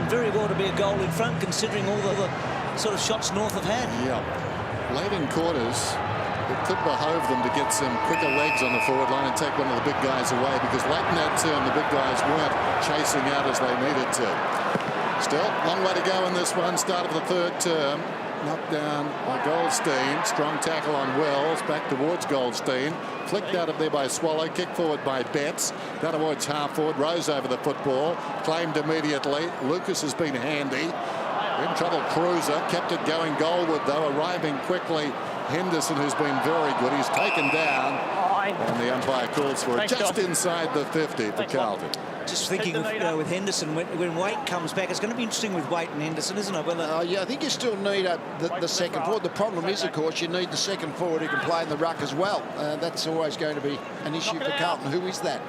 done very well to be a goal in front, considering all the sort of shots North have had. Yeah. Late in quarters, it could behove them to get some quicker legs on the forward line and take one of the big guys away, because late in that term, the big guys weren't chasing out as they needed to. Still, long way to go in this one. Start of the third term. Knocked down by Goldstein. Strong tackle on Wells. Back towards Goldstein. Flicked out of there by Swallow. Kick forward by Betts. That avoids half forward. Rose over the football. Claimed immediately. Lucas has been handy. In trouble, Cruiser. Kept it going. Goldwood, though, arriving quickly. Henderson, who's been very good. He's taken down. And the umpire calls for it just inside the 50 for Carlton. Just thinking with Henderson, when Waite comes back, it's going to be interesting with Waite and Henderson, isn't it? Yeah, I think you still need the second forward. The problem is, of course, you need the second forward who can play in the ruck as well. That's always going to be an issue for Carlton. Who is that?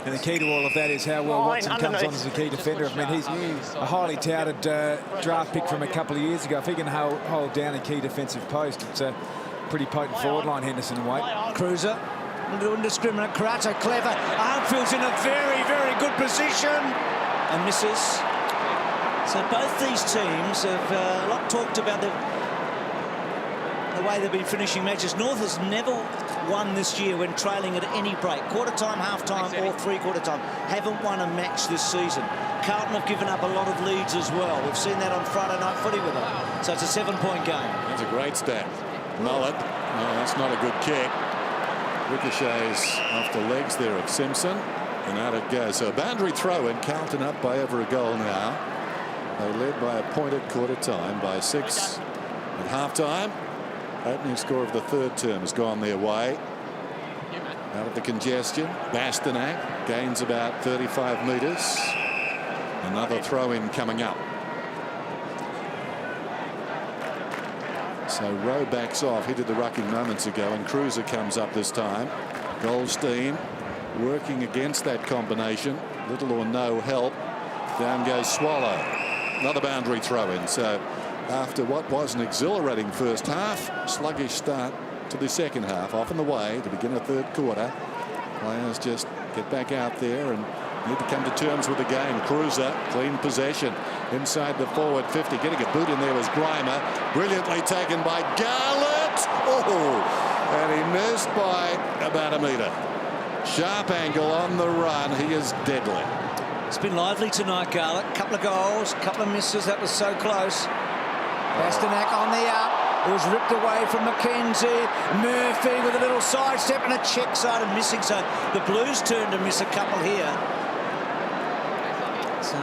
And the key to all of that is how well Watson comes on as a key defender. I mean, he's a highly touted draft pick from a couple of years ago. If he can hold down a key defensive post, it's a pretty potent forward line, Henderson and Waite. Cruiser. Indiscriminate. Karate, clever. Armfield's in a very, very good position and misses. So both these teams have a lot talked about the way they've been finishing matches. North has never won this year when trailing at any break. Quarter time, half time, or three-quarter time. Haven't won a match this season. Carlton have given up a lot of leads as well. We've seen that on Friday night footy with them. So it's a 7-point game. That's a great stat. Mullet. No, that's not a good kick. Ricochets off the legs there of Simpson, and out it goes. So a boundary throw in. Carlton up by over a goal now. They led by a point at quarter time, by 6 at half time. Opening score of the third term has gone their way. Out of the congestion, Bastanak gains about 35 metres. Another throw in coming up. So Rowe backs off. He did the rucking moments ago, and Cruiser comes up this time. Goldstein working against that combination. Little or no help. Down goes Swallow. Another boundary throw in. So after what was an exhilarating first half, sluggish start to the second half. Off in the way to begin the third quarter. Players just get back out there and need to come to terms with the game. Cruiser, clean possession inside the forward 50. Getting a boot in there was Grimer. Brilliantly taken by Garlett. Oh, and he missed by about a metre. Sharp angle on the run. He is deadly. It's been lively tonight, Garlett. Couple of goals, couple of misses. That was so close. Bastanak on the up. It was ripped away from McKenzie. Murphy with a little sidestep and a check side of missing. So the Blues turn to miss a couple here. So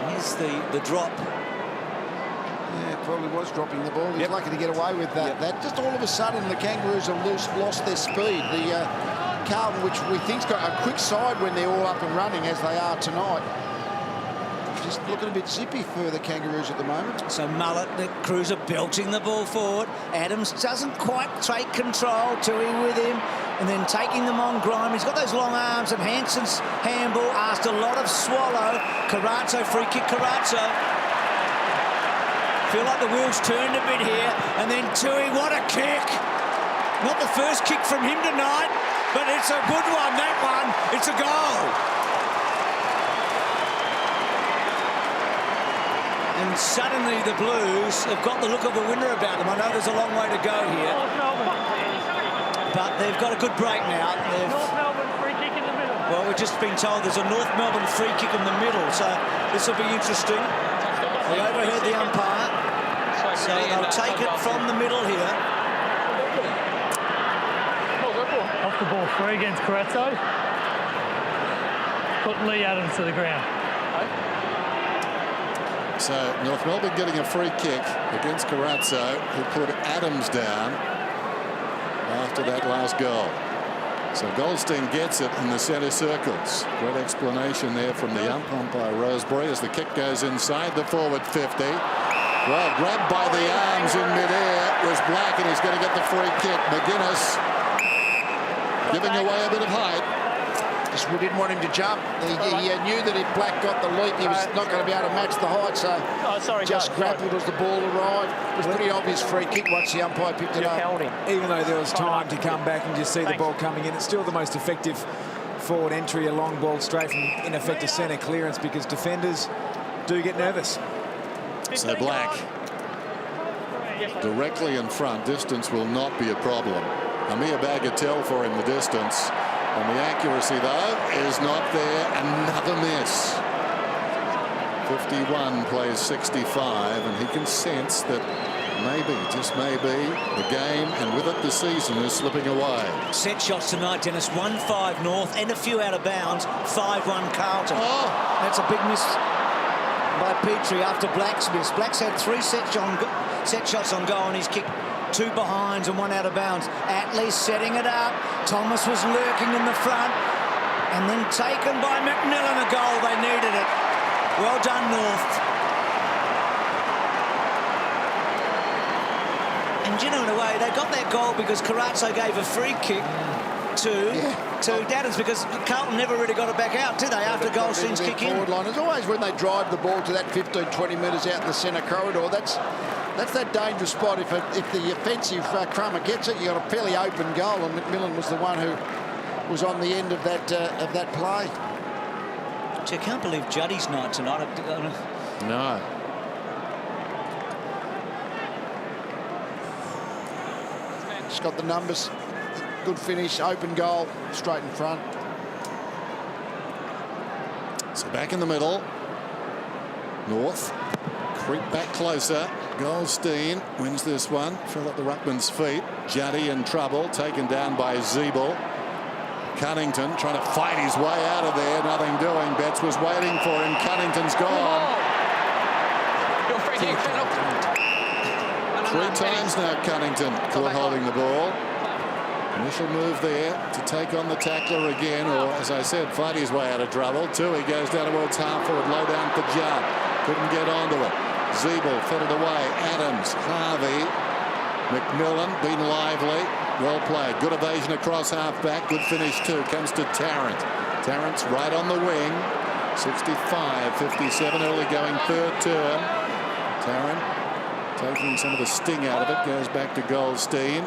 here's the drop. Yeah, probably was dropping the ball. He's lucky to get away with that. That just all of a sudden the Kangaroos have lost their speed. The Carlton, which we think's got a quick side when they're all up and running as they are tonight. Just looking a bit zippy for the Kangaroos at the moment. So Mullet, the Cruiser belting the ball forward. Adams doesn't quite take control. Tui with him, and then taking them on Grime. He's got those long arms, and Hanson's handball asked a lot of Swallow. Carazzo, free kick, Carazzo. Feel like the wheels turned a bit here, and then Tui, what a kick! Not the first kick from him tonight, but it's a good one. That one, it's a goal. And suddenly the Blues have got the look of a winner about them. I know there's a long way to go here, but they've got a good break now. North Melbourne free kick in the middle. Well, we've just been told there's a North Melbourne free kick in the middle, so this will be interesting. They overheard the umpire, so they'll take it from the middle here. Off the ball, free against Carazzo. Put Lee Adams to the ground. So North Melbourne getting a free kick against Carazzo, who put Adams down after that last goal. So Goldstein gets it in the centre circles. Great explanation there from the umpire Roseberry as the kick goes inside the forward 50. Well, grabbed by the arms in midair was Black, and he's going to get the free kick. McGuinness giving away a bit of height. Just we didn't want him to jump. He knew that if Black got the leap, he was not going to be able to match the height. So just grappled as the ball arrived. It was pretty obvious free kick once the umpire picked it up. Even though there was time to come back and just see the ball coming in, it's still the most effective forward entry, a long ball straight from ineffective centre clearance, because defenders do get nervous. So Black directly in front. Distance will not be a problem. A mere bagatelle for him, the distance. And the accuracy, though, is not there. Another miss. 51 plays 65, and he can sense that maybe, just maybe, the game and with it the season is slipping away. Set shots tonight, Dennis. 1-5 North and a few out of bounds. 5-1 Carlton. Oh, That's a big miss by Petrie after Black's miss. Black's had 3 set shots on goal, and he's kicked 2 behinds and 1 out of bounds. Atley setting it up. Thomas was lurking in the front, and then taken by McMillan. A goal. They needed it. Well done, North. And you know, in a way, they got that goal because Carazzo gave a free kick to Daddens, because Carlton never really got it back out, did they, after Goldstein's kick in? Line. It's always when they drive the ball to that 15-20 metres out in the centre corridor. That's that dangerous spot. If the offensive Crummer gets it, you got a fairly open goal, and McMillan was the one who was on the end of that play. I can't believe Juddy's night tonight. no. He's got the numbers. Good finish, open goal, straight in front. So back in the middle. North creep back closer. Goldstein wins this one. Fell at the ruckman's feet. Juddy in trouble, taken down by Zeeble. Cunnington trying to fight his way out of there. Nothing doing. Betts was waiting for him. Cunnington's gone. 3 times now Cunnington caught holding the ball. Initial move there to take on the tackler again, or as I said, fight his way out of trouble. Tui goes down towards half forward, low down for Judd. Couldn't get onto it. Zeeble fed it away. Adams, Harvey, McMillan, been lively. Well played. Good evasion across half back. Good finish too. Comes to Tarrant. Tarrant's right on the wing. 65-57, early going third term. Tarrant taking some of the sting out of it. Goes back to Goldstein.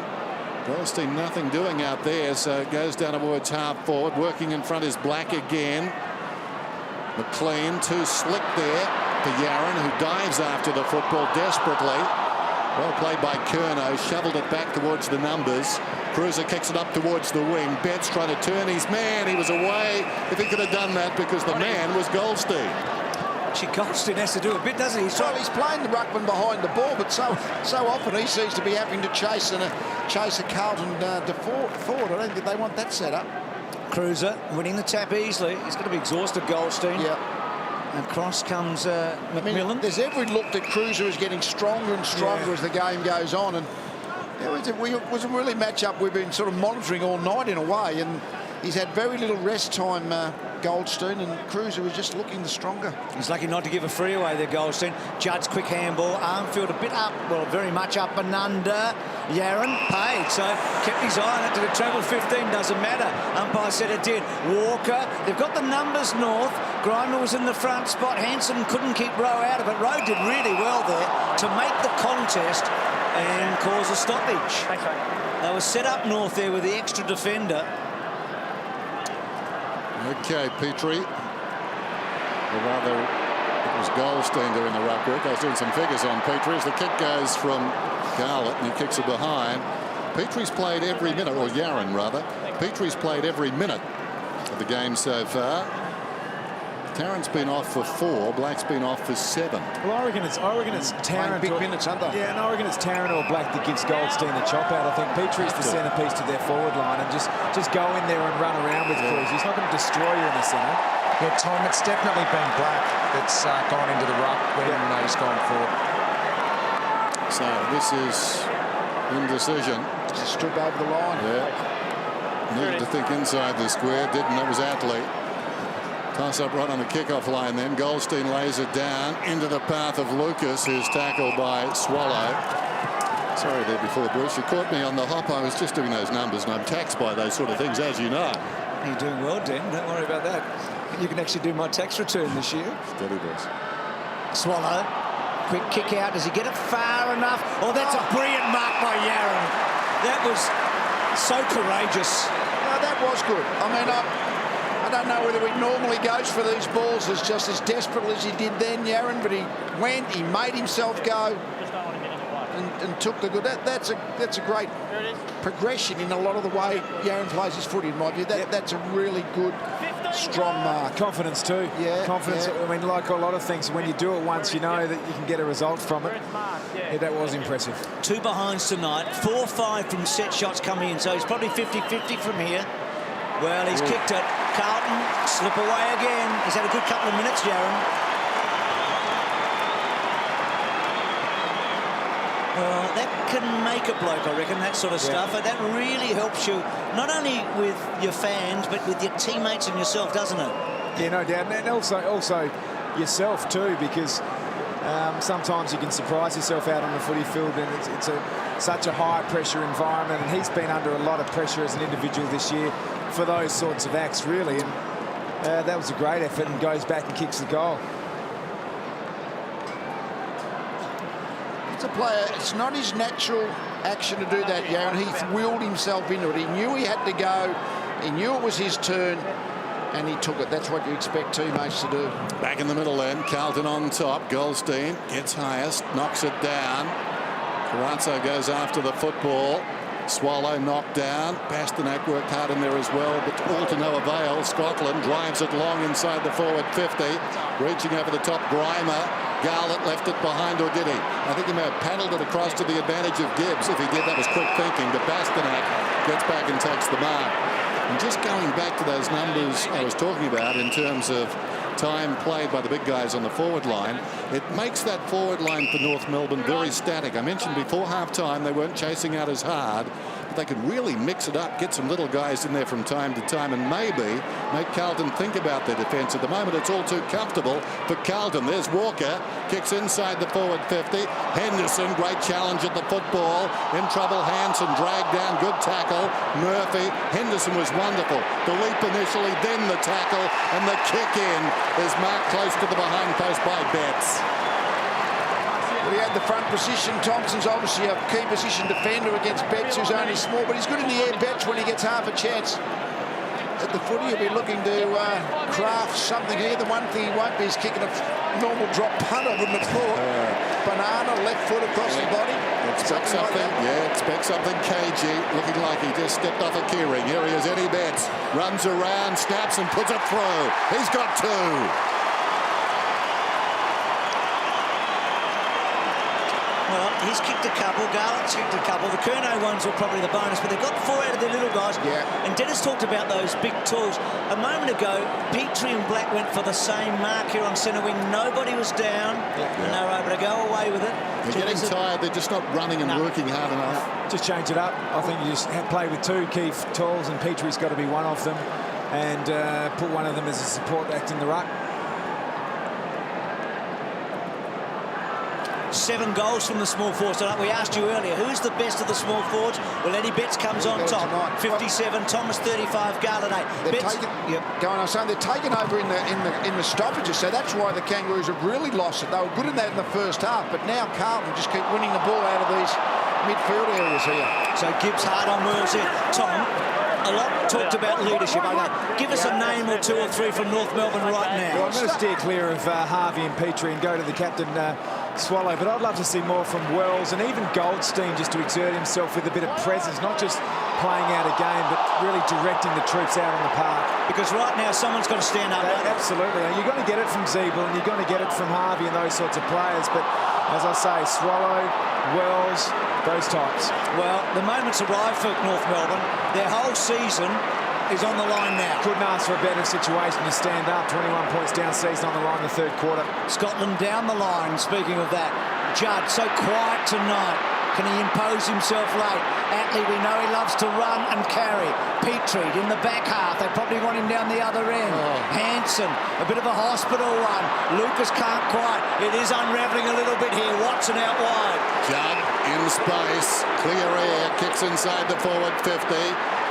Goldstein nothing doing out there, so it goes down towards half forward. Working in front is Black again. McLean too slick there for Yaron, who dives after the football desperately. Well played by Curnow. Shoveled it back towards the numbers. Cruiser kicks it up towards the wing. Betts trying to turn his man. He was away if he could have done that, because the man was Goldstein. Goldstein has to do a bit, doesn't he? He's playing the ruckman behind the ball, but so often he seems to be having to chase a Carlton forward. I don't think they want that set up. Cruiser winning the tap easily. He's going to be exhausted, Goldstein. Yeah. Across comes McMillan. There's every look that Cruiser is getting stronger and stronger as the game goes on, and it was a really match-up we've been sort of monitoring all night in a way, and he's had very little rest time, Goldstein, and Cruiser was just looking the stronger. He's lucky not to give a free away there, Goldstein. Judd's quick handball. Armfield a bit up, well, very much up and under. Yaron paid, so kept his eye on it. Did it travel 15? Doesn't matter. Umpire said it did. Walker, they've got the numbers North. Grimer was in the front spot. Hanson couldn't keep Rowe out of it. Rowe did really well there to make the contest and cause a stoppage. Thanks, mate. They were set up North there with the extra defender. Okay, Petrie. Or rather, it was Goldstein doing the ruck work. I was doing some figures on Petrie as the kick goes from Garlett, and he kicks it behind. Petrie's played every minute, or Yaron rather. Petrie's played every minute of the game so far. Tarrant's been off for 4. Black's been off for 7. Well, I reckon it's Tarrant. Big minutes, aren't they? Yeah, and I reckon it's Tarrant or Black that gives Goldstein the chop out. I think Petrie's the centrepiece to their forward line, and just go in there and run around with Cruz. He's not going to destroy you in the centre. Yeah, Tom, it's definitely been Black that's gone into the ruck when he's gone forward. So this is indecision. Just a strip over the line. Yeah. Needed to think inside the square. Didn't. That was Atley. Toss up right on the kickoff line then. Goldstein lays it down into the path of Lucas, who's tackled by Swallow. Sorry there before, Bruce. You caught me on the hop. I was just doing those numbers, and I'm taxed by those sort of things, as you know. You're doing well, Dan. Don't worry about that. You can actually do my tax return this year. Steady, Bruce. Swallow. Quick kick out. Does he get it far enough? Oh, that's a brilliant mark by Yaron. That was so courageous. No, that was good. I mean, I don't know whether he normally goes for these balls as just as desperately as he did then, Yaron, but he went, he made himself go and took the good. That's a great progression in a lot of the way Yaron plays his footy, in my view. That's a really good, strong mark. Confidence too. Yeah. Confidence. Yeah. I mean, like a lot of things, when you do it once, you know that you can get a result from it. Yeah, that was impressive. 2 behinds tonight, 4-5 from set shots coming in, so he's probably 50-50 from here. Well, he's kicked it. Carlton slip away again. He's had a good couple of minutes, Yaron. Well, that can make a bloke, I reckon, that sort of stuff. And that really helps you, not only with your fans, but with your teammates and yourself, doesn't it? Yeah, no doubt. And also yourself too, because sometimes you can surprise yourself out on the footy field, and it's such a high-pressure environment, and he's been under a lot of pressure as an individual this year for those sorts of acts, really. And that was a great effort, and goes back and kicks the goal. It's a player, it's not his natural action to do that, Yaron. He willed himself into it. He knew he had to go. He knew it was his turn, and he took it. That's what you expect teammates to do. Back in the middle then, Carlton on top. Goldstein gets highest, knocks it down. Carrazzo goes after the football. Swallow knocked down. Pasternak worked hard in there as well, but all to no avail. Scotland drives it long inside the forward 50. Reaching over the top, Grimer. Garlett left it behind, or did he? I think he may have paddled it across to the advantage of Gibbs. If he did, that was quick thinking. But Pasternak gets back and takes the mark. And just going back to those numbers I was talking about in terms of time played by the big guys on the forward line, it makes that forward line for North Melbourne very static. I mentioned before half-time they weren't chasing out as hard, but they could really mix it up, get some little guys in there from time to time, and maybe make Carlton think about their defence. At the moment, it's all too comfortable for Carlton. There's Walker, kicks inside the forward 50. Henderson, great challenge at the football. In trouble, Hansen dragged down, good tackle. Murphy, Henderson was wonderful. The leap initially, then the tackle, and the kick in is marked close to the behind post by Betts. Well, he had the front position. Thompson's obviously a key position defender against Betts, who's only small, but he's good in the air, Betts, when he gets half a chance. At the footy, he'll be looking to craft something here. The one thing he won't be is kicking a normal drop punt, I wouldn't have thought. Banana, left foot across the body. Expect something, expect something cagey, looking like he just stepped off a keyring. Here he is, Eddie Betts. Runs around, snaps and puts it through. He's got 2. Well, he's kicked a couple, Garlett's kicked a couple. The Curnow ones were probably the bonus, but they've got 4 out of their little guys. Yeah. And Dennis talked about those big tools. A moment ago, Petrie and Black went for the same mark here on centre wing. Nobody was down, and they were able to go away with it. They're getting tired. They're just not running and working hard enough. Just change it up. I think you just play with 2 key tools, and Petrie's got to be one of them, and put one of them as a support act in the ruck. 7 goals from the small forwards tonight. We asked you earlier, who's the best of the small forwards? Well, Eddie Betts comes on top. 57, Thomas 35, Garlett 8. They're taking over in the stoppages, so that's why the Kangaroos have really lost it. They were good in that in the first half, but now Carlton just keep winning the ball out of these midfield areas here. So Gibbs hard on Wells here. Tom, a lot talked about leadership. Give us a name or 2 or 3 from North Melbourne right now. Well, I'm going to steer clear of Harvey and Petrie and go to the captain, Swallow, but I'd love to see more from Wells and even Goldstein, just to exert himself with a bit of presence, not just playing out a game, but really directing the troops out on the park. Because right now someone's got to stand up. Absolutely. You're going to get it from Zeeble and you're going to get it from Harvey and those sorts of players, but as I say, Swallow, Wells, those types. Well, the moment's arrived for North Melbourne. Their whole season is on the line now. Couldn't ask for a better situation to stand up. 21 points down, season on the line in the 3rd quarter. Scotland down the line, speaking of that. Judd, so quiet tonight. Can he impose himself late? Atley, we know he loves to run and carry. Petrie in the back half. They probably want him down the other end. Hansen, a bit of a hospital one. Lucas can't quite. It is unravelling a little bit here. Watson out wide. Judd in space. Clear air. Kicks inside the forward 50.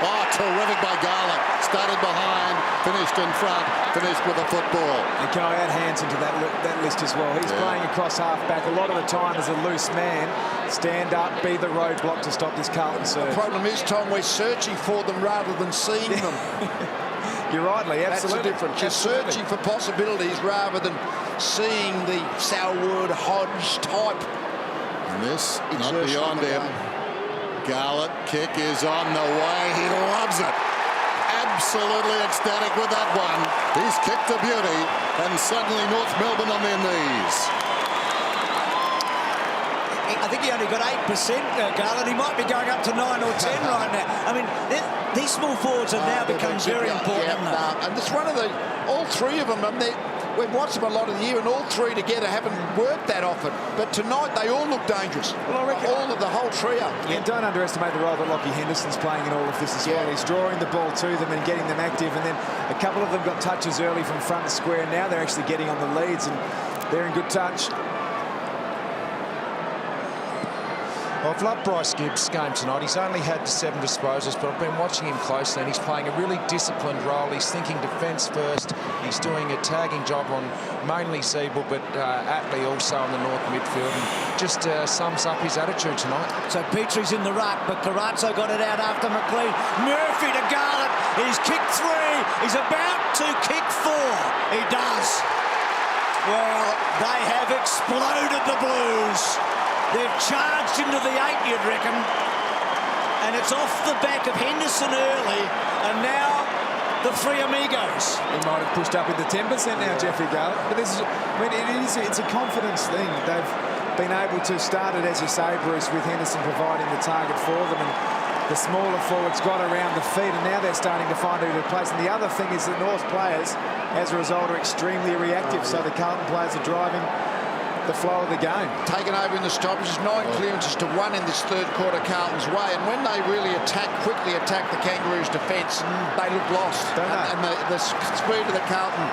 Oh, terrific by Garlett. Started behind, finished in front, finished with a football. And can I add Hansen to that list as well? He's playing across half-back a lot of the time as a loose man. Stand up, be the roadblock to stop this Carlton surge. The problem is, Tom, we're searching for them rather than seeing them. You're right, Lee. That's Absolutely. the difference. You're Absolutely. searching for possibilities rather than seeing the Selwood, Hodge type. And this, not exertion beyond in the him. game. Garlett kick is on the way. He loves it. Absolutely ecstatic with that one. He's kicked a beauty, and suddenly North Melbourne on their knees. I think he only got 8%, Garland. He might be going up to 9 or 10 right now. I mean, these small forwards have now become very important. Yeah, and it's one of the, all three of them, and we've watched them a lot of the year, and all three together haven't worked that often. But tonight they all look dangerous. Well, I reckon all of the whole trio. And don't underestimate the role that Lockie Henderson's playing in all of this as well. He's drawing the ball to them and getting them active, and then a couple of them got touches early from front square, and now they're actually getting on the leads, and they're in good touch. I've loved Bryce Gibbs' game tonight. He's only had 7 disposals, but I've been watching him closely, and he's playing a really disciplined role. He's thinking defence first. He's doing a tagging job on mainly Zeeble, but Atley also in the north midfield, and just sums up his attitude tonight. So Petrie's in the ruck, but Carazzo got it out after McLean. Murphy to Garlett. He's kicked 3. He's about to kick 4. He does. Well, they have exploded the Blues. They've charged into the 8, you'd reckon. And it's off the back of Henderson early, and now the three amigos. He might have pushed up into 10% now, Jeffrey Garlett. But this is, I mean, it's a confidence thing. They've been able to start it, as you say, Bruce, with Henderson providing the target for them, and the smaller forwards got around the feet, and now they're starting to find who to place. And the other thing is that North players, as a result, are extremely reactive. So the Carlton players are driving the flow of the game. Taken over in the stoppages, 9 clearances to 1 in this third quarter Carlton's way, and when they really quickly attack the Kangaroos' defence, they look lost. Don't they? And the speed of the Carlton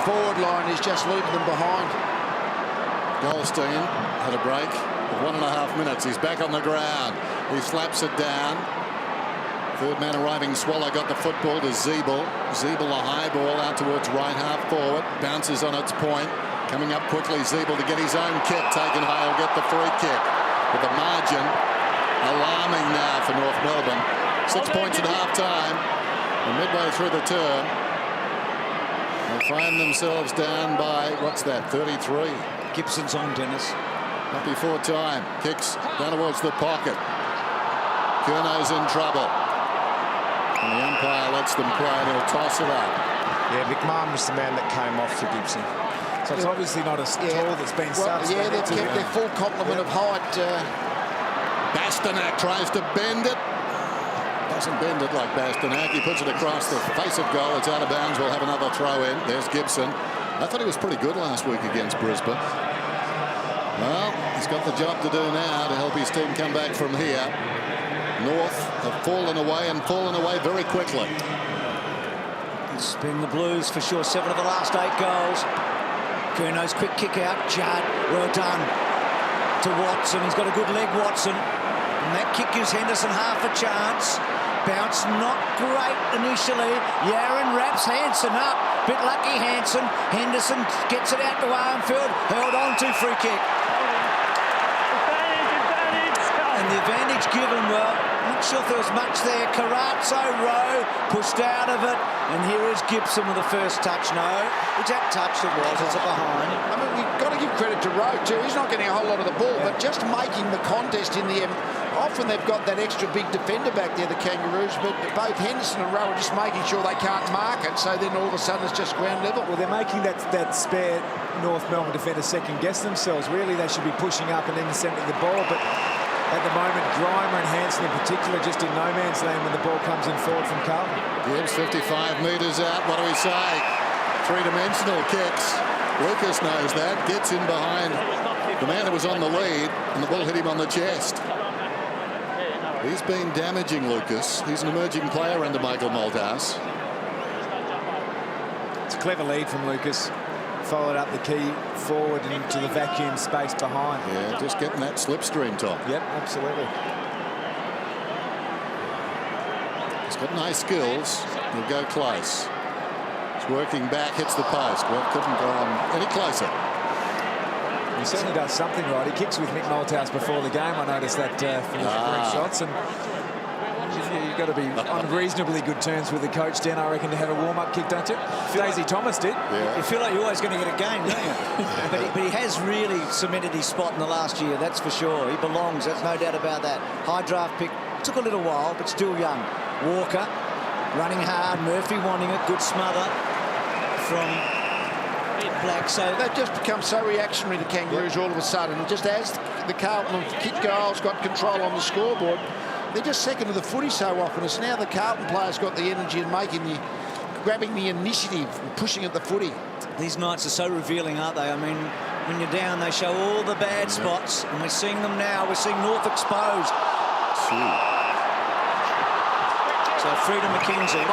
forward line is just leaving them behind. Goldstein had a break of 1.5 minutes. He's back on the ground. He slaps it down. Third man arriving, Swallow got the football to Zeeble. Zeeble a high ball out towards right half forward. Bounces on its point. Coming up quickly, Zeeble to get his own kick taken high. He'll get the free kick. With the margin alarming now for North Melbourne. 6 points at half time. And midway through the term, they find themselves down by, what's that, 33. Gibson's on, Dennis. Not before time. Kicks down towards the pocket. Curno's in trouble. And the umpire lets them play, and he'll toss it up. Yeah, McMahon was the man that came off for Gibson. So it's obviously not a tall that's been subs. Yeah, they've kept their full complement of height. Bastanak tries to bend it. Doesn't bend it like Bastanak. He puts it across the face of goal. It's out of bounds. We'll have another throw in. There's Gibson. I thought he was pretty good last week against Brisbane. Well, he's got the job to do now to help his team come back from here. North have fallen away very quickly. It's been the Blues for sure. 7 of the last 8 goals. Curno's quick kick out. Judd, well done to Watson. He's got a good leg, Watson. And that kick gives Henderson half a chance. Bounce not great initially. Yaron wraps Hanson up. Bit lucky Hanson. Henderson gets it out to Armfield. Held on to free kick. And the advantage given, well, not sure if there was much there. Carazzo, Rowe pushed out of it. And here is Gibson with the first touch. No, was that touch? It was. It's a behind. I mean, we've got to give credit to Rowe too. He's not getting a whole lot of the ball, but just making the contest in the end. Often they've got that extra big defender back there, the Kangaroos, but both Henderson and Rowe are just making sure they can't mark it. So then all of a sudden it's just ground level. Well, they're making that spare North Melbourne defender second guess themselves. Really, they should be pushing up and intercepting the ball, but at the moment, Grimer and Hanson in particular just in no man's land when the ball comes in forward from Carlton. Gibbs 55 metres out. What do we say? 3-dimensional kicks. Lucas knows that. Gets in behind the man who was on the lead, and the ball hit him on the chest. He's been damaging, Lucas. He's an emerging player under Michael Malthouse. It's a clever lead from Lucas. Followed up the key forward into the vacuum space behind. Yeah, just getting that slipstream, Tom. Yep, absolutely. He's got nice skills. He'll go close. He's working back, hits the post. Well, couldn't go on any closer. He certainly does something right. He kicks with Mick Malthouse before the game. I noticed that from his great shots. And got to be on reasonably good terms with the coach, Dan, I reckon, to have a warm-up kick, don't you? Daisy Thomas did. Yeah. You feel like you're always going to get a game, don't you? but he has really cemented his spot in the last year, that's for sure. He belongs, there's no doubt about that. High draft pick, took a little while, but still young. Walker running hard, Murphy wanting it, good smother from Black. So they've just become so reactionary, the Kangaroos, all of a sudden. Just as the Carlton kick goals got control on the scoreboard, they're just second to the footy so often. It's now the Carlton players got the energy and grabbing the initiative and pushing at the footy. These nights are so revealing, aren't they? I mean, when you're down, they show all the bad spots, and we're seeing them now. We're seeing North exposed. So Frida McKenzie.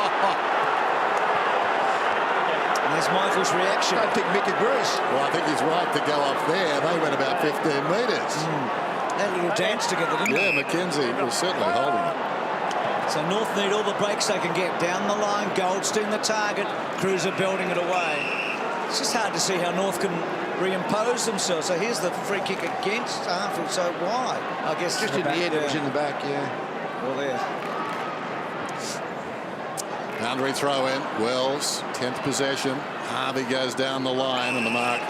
And there's Michael's reaction. I don't think Mick agrees. Well, I think he's right to go off there. They went about 15 metres. That little dance together, didn't they? Yeah, McKenzie was certainly holding it. So North need all the breaks they can get. Down the line, Goldstein the target. Cruiser belting it away. It's just hard to see how North can reimpose themselves. So here's the free kick against Armfield. So why? I guess Just in the end, it was in the back, yeah. Well, there. Boundary throw in. Wells, 10th possession. Harvey goes down the line, and the mark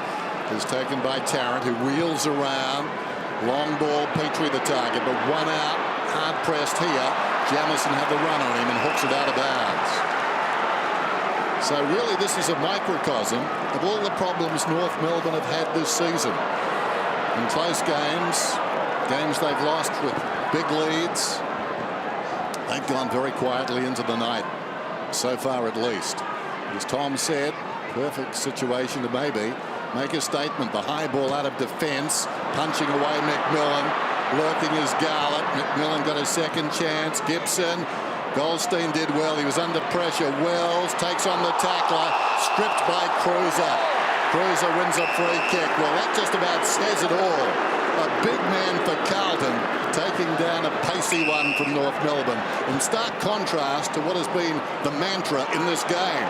is taken by Tarrant, who wheels around. Long ball, Petrie the target, but one out. Hard pressed here. Jamison had the run on him and hooks it out of bounds. So really, this is a microcosm of all the problems North Melbourne have had this season. In close games, games they've lost with big leads, they've gone very quietly into the night. So far, at least. As Tom said, perfect situation to maybe make a statement. The high ball out of defence, punching away McMillan, lurking his Garlett. McMillan got a second chance. Gibson, Goldstein did well. He was under pressure. Wells takes on the tackler, stripped by Cruiser. Cruiser wins a free kick. Well, that just about says it all. A big man for Carlton, taking down a pacey one from North Melbourne, in stark contrast to what has been the mantra in this game.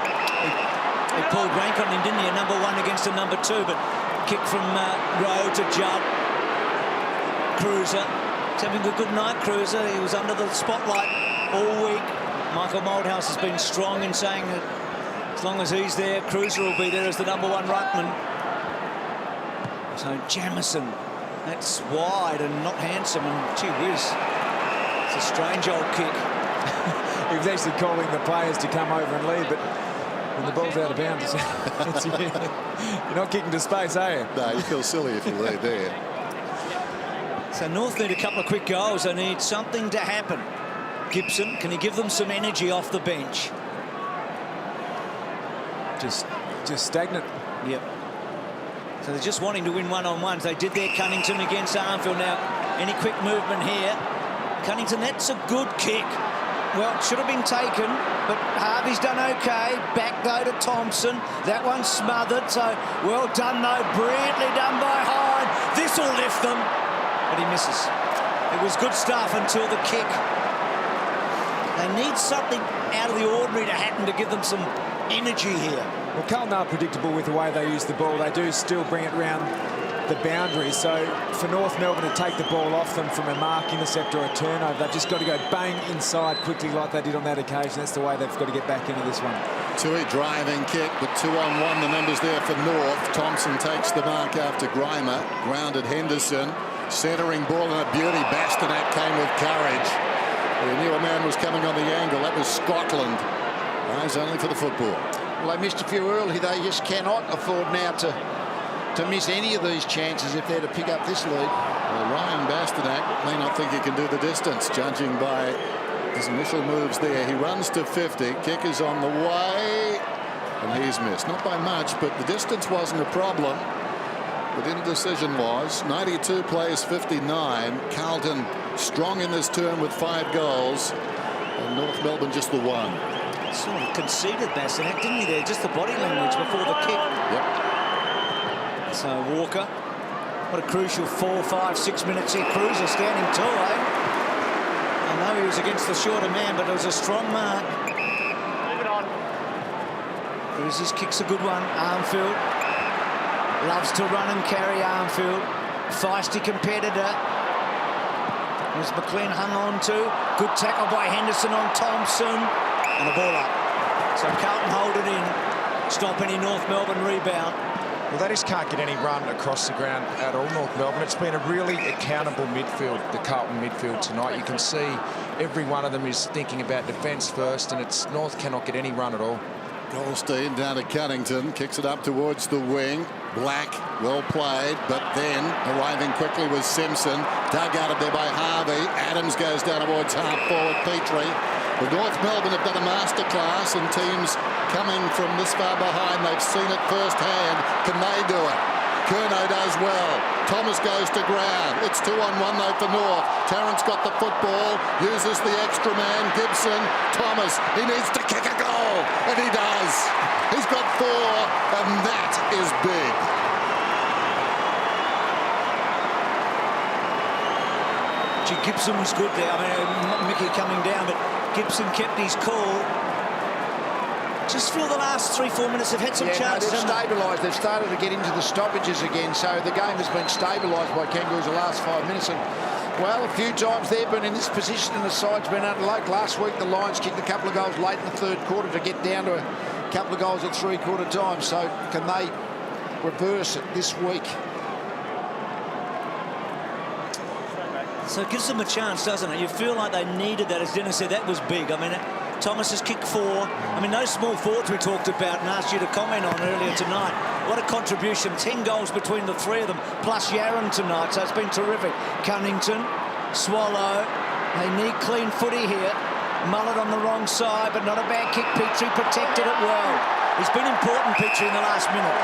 He pulled rank on him, didn't he? A number one against a number two, but kick from Rowe to Judd. Cruiser. He's having a good night, Cruiser. He was under the spotlight all week. Michael Moldhouse has been strong in saying that as long as he's there, Cruiser will be there as the number one ruckman. So Jamison. That's wide and not handsome, and gee whiz, it's a strange old kick. He was actually calling the players to come over and lead, but when the ball's out of bounds, you're not kicking to space, are you? No, you feel silly if you lead there. So North need a couple of quick goals. They need something to happen. Gibson, can he give them some energy off the bench? Just stagnant. Yep. So they're just wanting to win one-on-ones. They did their Cunnington against Armfield. Now, any quick movement here? Cunnington, that's a good kick. Well, it should have been taken, but Harvey's done okay. Back, though, to Thompson. That one's smothered, so well done, though. Brilliantly done by Hyde. This will lift them. But he misses. It was good stuff until the kick. They need something out of the ordinary to happen to give them some energy here. Well, Carlton are predictable with the way they use the ball. They do still bring it round the boundary. So for North Melbourne to take the ball off them from a mark, intercept or a turnover, they've just got to go bang inside quickly like they did on that occasion. That's the way they've got to get back into this one. Tui driving kick, but 2-on-1. The numbers there for North. Thompson takes the mark after Grimer. Grounded Henderson. Centering ball and a beauty. Bastanak came with courage. We knew a man was coming on the angle. That was Scotland. Eyes only for the football. Well, they missed a few early. They just cannot afford now to miss any of these chances if they're to pick up this lead. Well, Ryan Bastanak may not think he can do the distance, judging by his initial moves there. He runs to 50. Kick is on the way, and he's missed. Not by much, but the distance wasn't a problem. The indecision was. 92 plays 59. Carlton strong in this term with 5 goals, and North Melbourne just the 1. Sort of conceded Bastanak, didn't he, there? Just the body language before the kick. Yep. So Walker, what a crucial 4, 5, 6 minutes here. Cruiser standing tall, eh? I know he was against the shorter man, but it was a strong mark. Moving on. Cruiser's kick's a good one. Armfield loves to run and carry. Armfield, feisty competitor. Was McLean hung on to. Good tackle by Henderson on Thompson. And a ball up. So Carlton hold it in. Stop any North Melbourne rebound. Well, they just can't get any run across the ground at all, North Melbourne. It's been a really accountable midfield, the Carlton midfield tonight. You can see every one of them is thinking about defence first, and it's North cannot get any run at all. Goldstein down to Cunnington, kicks it up towards the wing. Black, well played, but then arriving quickly was Simpson. Dug out of there by Harvey. Adams goes down towards half forward Petrie. The North Melbourne have done a masterclass, and teams coming from this far behind, they've seen it firsthand. Can they do it? Curnow does well. Thomas goes to ground. It's 2-on-1 though for North. Tarrant's got the football, uses the extra man. Gibson, Thomas, he needs to kick a goal, and he does. He's got 4, and that is big. Gee, Gibson was good there. I mean, Mickey coming down, but Gibson kept his cool. Just feel the last 3-4 minutes they've had some chances. They've stabilised. They've started to get into the stoppages again, so the game has been stabilised by Kangaroos the last 5 minutes. And well, a few times they've been in this position and the side's been under luck. Last week the Lions kicked a couple of goals late in the third quarter to get down to a couple of goals at three-quarter time. So can they reverse it this week? So it gives them a chance, doesn't it? You feel like they needed that. As Dennis said, that was big. I mean, Thomas has kicked 4. I mean, those small forwards we talked about and asked you to comment on earlier tonight. What a contribution. 10 goals between the 3 of them, plus Yaron tonight. So it's been terrific. Cunnington, Swallow. They need clean footy here. Mullet on the wrong side, but not a bad kick. Petrie protected it well. He's been important, Petrie, in the last minute.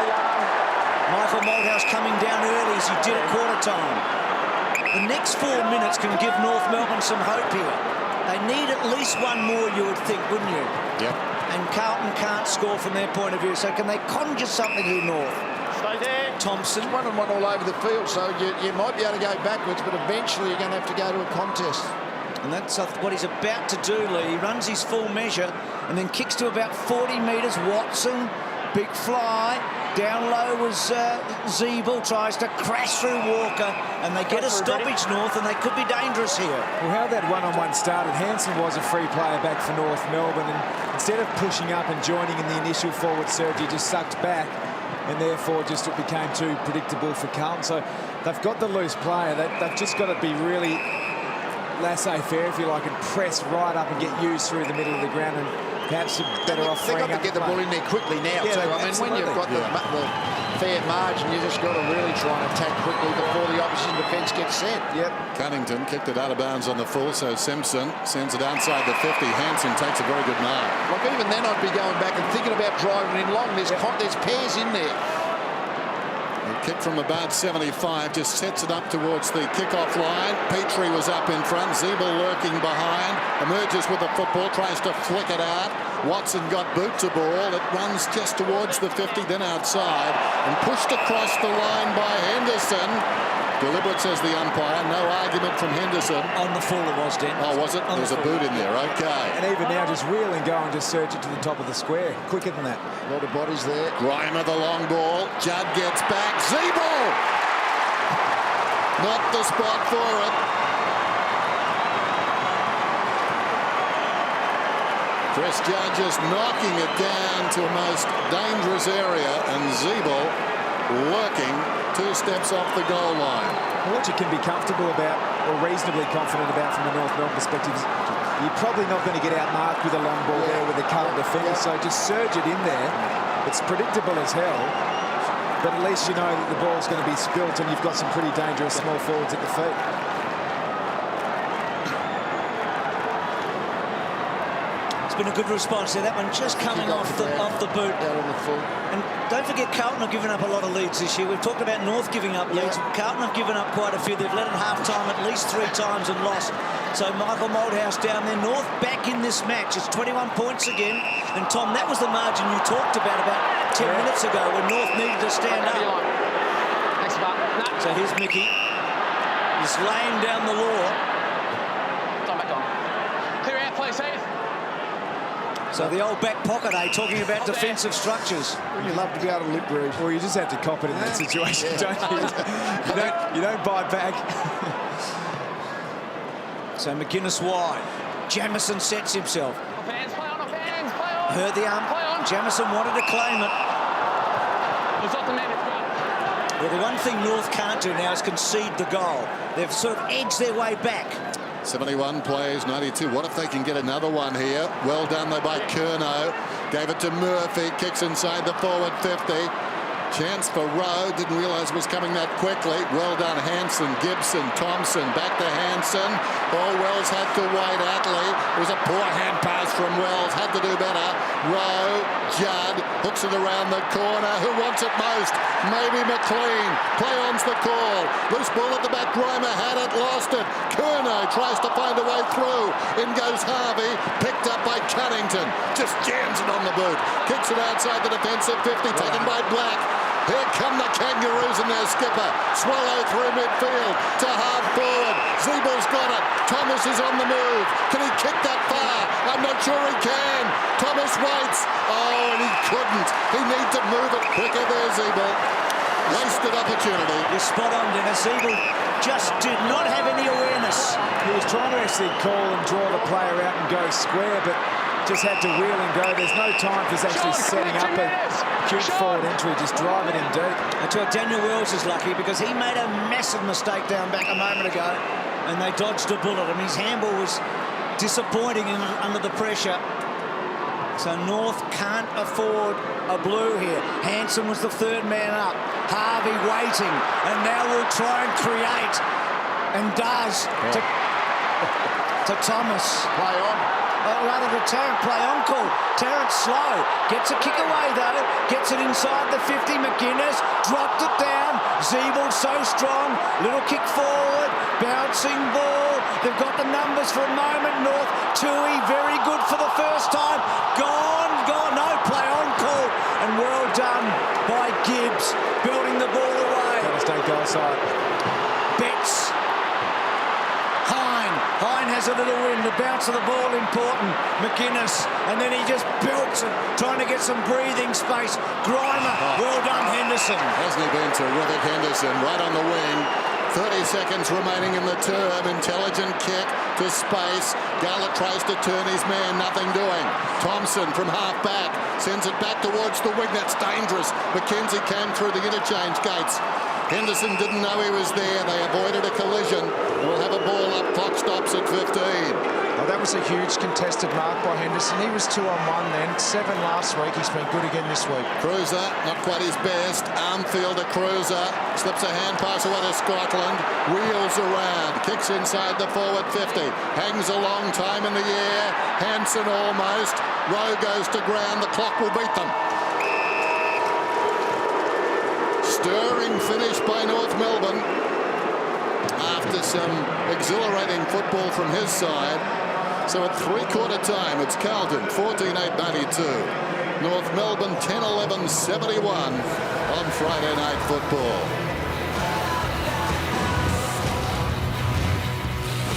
Michael Malthouse coming down early as he did at quarter time. The next 4 minutes can give North Melbourne some hope here. They need at least one more, you would think, wouldn't you? Yep. And Carlton can't score from their point of view. So can they conjure something here, North? Stay there. Thompson. 1-on-1 all over the field, so you might be able to go backwards, but eventually you're going to have to go to a contest. And that's what he's about to do, Lee. He runs his full measure and then kicks to about 40 metres. Watson, big fly. Down low was Zeeble, tries to crash through Walker, and they get a stoppage, North, and they could be dangerous here. Well, how that one-on-one started, Hansen was a free player back for North Melbourne, and instead of pushing up and joining in the initial forward surge, he just sucked back, and therefore just it became too predictable for Carlton. So they've got the loose player. They've just got to be really laissez-faire, if you like, and press right up and get used through the middle of the ground, and perhaps better off They've freeing got to up get the ball in there quickly now, too. I mean, when you've got the fair margin, you just got to really try and attack quickly before the opposition defence gets set. Yep. Cunnington kicked it out of bounds on the full, so Simpson sends it outside the 50. Hansen takes a very good mark. Like, even then I'd be going back and thinking about driving in long. There's pairs in there. Kick from about 75, just sets it up towards the kick-off line. Petrie was up in front, Zeeble lurking behind, emerges with the football, tries to flick it out. Watson got boot to ball. It runs just towards the 50, then outside, and pushed across the line by Henderson. Deliberate, says the umpire. No argument from Henderson. On the full it was, Den. Oh, was it? There's a boot in there. Okay. And even now, just wheel and go and just surge it to the top of the square. Quicker than that. A lot of bodies there. Grimer, the long ball. Judd gets back. Zeeble! Not the spot for it. Chris Judd just knocking it down to a most dangerous area, and Zeeble working 2 steps off the goal line. Well, what you can be comfortable about, or reasonably confident about from the North Melbourne perspective, is you're probably not going to get outmarked with a long ball there with the Carlton defender, so just surge it in there. It's predictable as hell, but at least you know that the ball's going to be spilt and you've got some pretty dangerous small forwards at the feet. It's been a good response there. That one just coming off the boot. Out on the full. And don't forget, Carlton have given up a lot of leads this year. We've talked about North giving up leads. Carlton have given up quite a few. They've led at half-time at least 3 times and lost. So Michael Malthouse down there. North back in this match. It's 21 points again. And Tom, that was the margin you talked about 10 minutes ago when North needed to stand up. So here's Mickey. He's laying down the law. Time back on. Clear out, please, Heath. So the old back pocket, talking about defensive structures. You'd love to be able to lip read. Well, you just have to cop it in that situation, don't you? You don't bite back. So McGuinness wide. Jamison sets himself. Off hands, play on, off hands, play on. Heard the arm. Play on. Jamison wanted to claim it. It's off the man in front. Well, the one thing North can't do now is concede the goal. They've sort of edged their way back. 71 plays, 92. What if they can get another one here? Well done though by Curnow. Gave it to Murphy. Kicks inside the forward 50. Chance for Rowe. Didn't realise it was coming that quickly. Well done, Hanson, Gibson, Thompson. Back to Hanson. Oh, Wells had to wait. Atley. It was a poor hand pass from Wells. Had to do better. Rowe, Judd hooks it around the corner. Who wants it most? Maybe McLean. Play on's the call. Loose ball at the back. Reimer had it, lost it. Curnow tries to find a way through. In goes Harvey. Picked up by Cunnington. Just jams it on the boot. Kicks it outside the defensive 50. Taken by Black. Here come the Kangaroos and their skipper. Swallow through midfield to half forward. Zeebel's got it. Thomas is on the move. Can he kick that far? I'm not sure he can. Thomas waits. Oh, and he couldn't. He needs to move it quicker there, Zeebel. Wasted opportunity. You're spot on, Dennis. Zeebel just did not have any awareness. He was trying to actually call and draw the player out and go square, but just had to wheel and go. There's no time for actually setting up a huge forward entry. Just drive it in deep. I tell you, Daniel Wells is lucky because he made a massive mistake down back a moment ago and they dodged a bullet. I mean, his handball was disappointing under the pressure. So North can't afford a blue here. Hanson was the third man up. Harvey waiting, and now will try and create, and does to Thomas. Play on. Rather to Tarrant, play on call. Tarrant slow, gets a kick away though, gets it inside the 50. McGuinness dropped it down. Zeebel so strong, little kick forward, bouncing ball. They've got the numbers for a moment. North, Tui, very good for the first time. Gone, no, play on call, and well done by Gibbs, building the ball away. Got to stay goal side. Betts. Hine has a little win. The bounce of the ball important. McGuinness, and then he just belts it, trying to get some breathing space. Grimer, well done, Henderson. Hasn't he been terrific, Henderson? Right on the wing. 30 seconds remaining in the term. Intelligent kick to space. Garlett tries to turn his man. Nothing doing. Thompson from half back sends it back towards the wing. That's dangerous. McKenzie came through the interchange gates. Henderson didn't know he was there. They avoided a collision. We'll have a ball up. Clock stops at 15. Oh, that was a huge contested mark by Henderson. He was 2-on-1 then. 7 last week. He's been good again this week. Cruiser, not quite his best. Armfield to Cruiser. Slips a hand pass away to Scotland. Wheels around. Kicks inside the forward 50. Hangs a long time in the air. Hanson almost. Rowe goes to ground. The clock will beat them. Stirring finish by North Melbourne after some exhilarating football from his side. So at three-quarter time, it's Carlton 14-8-92. North Melbourne 10-11-71 on Friday Night Football.